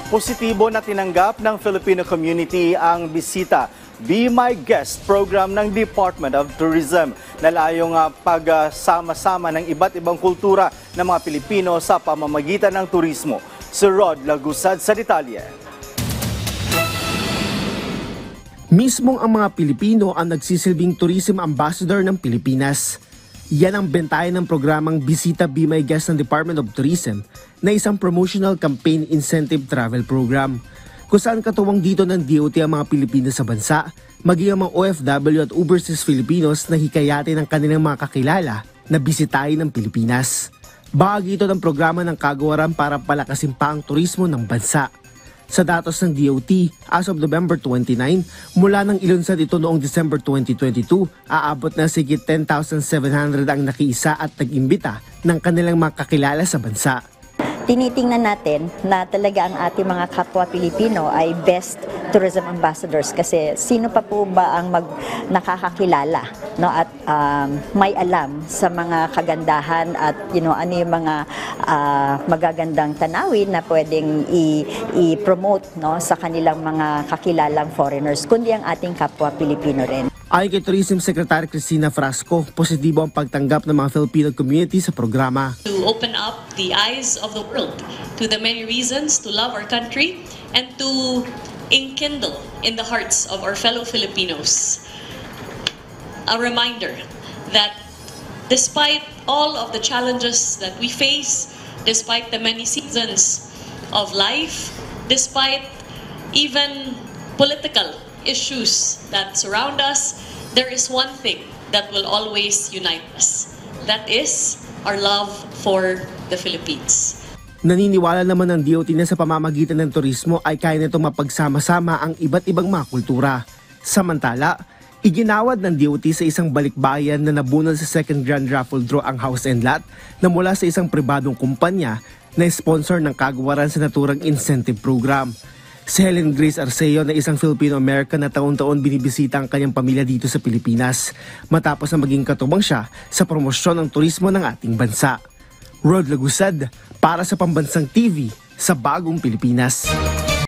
Positibo na tinanggap ng Filipino community ang bisita Be My Guest program ng Department of Tourism na layong pagsama-sama ng iba't ibang kultura ng mga Pilipino sa pamamagitan ng turismo. Si Rod Lagusad sa detalye. Mismong ang mga Pilipino ang nagsisilbing tourism ambassador ng Pilipinas. Yan ang bentayan ng programang Bisita Be My Guest ng Department of Tourism na isang promotional campaign incentive travel program. Kung saan katuwang dito ng DOT ang mga Pilipino sa bansa, maging ang mga OFW at overseas Filipinos na hikayatin ng kanilang mga kakilala na bisitahin ng Pilipinas. Bahagi ito ng programa ng kagawaran para palakasin pa ang turismo ng bansa. Sa datos ng DOT, as of November 29, mula nang ilunsad ito noong December 2022, aabot na sigit 10,700 ang nakiisa at nag-imbita ng kanilang mga kakilala sa bansa. Tinitingnan natin na talaga ang ating mga kapwa Pilipino ay best tourism ambassadors kasi sino pa po ba ang nakakakilala, no, at may alam sa mga kagandahan at ano yung mga magagandang tanawin na pwedeng i-promote, no, sa kanilang mga kakilalang foreigners kundi ang ating kapwa Pilipino rin. Ayon kay Tourism Secretary Cristina Frasco, positibo ang pagtanggap ng mga Filipino community sa programa. To open up the eyes of the world to the many reasons to love our country and to enkindle in the hearts of our fellow Filipinos a reminder that despite all of the challenges that we face, despite the many seasons of life, despite even political issues that surround us, there is one thing that will always unite us. That is our love for the Philippines. Naniniwala naman ng DOT na sa pamamagitan ng turismo ay kaya nitong mapagsama-sama ang iba't ibang mga kultura. Samantala, iginawad ng DOT sa isang balikbayan na nabunol sa second grand raffle draw ang house and lot na mula sa isang pribadong kumpanya na sponsor ng kagawaran sa naturang incentive program. Si Helen Grace Arceo na isang Filipino-American na taon-taon binibisita ang kanyang pamilya dito sa Pilipinas matapos na maging katubang siya sa promosyon ng turismo ng ating bansa. Rod Lagusad para sa Pambansang TV sa Bagong Pilipinas.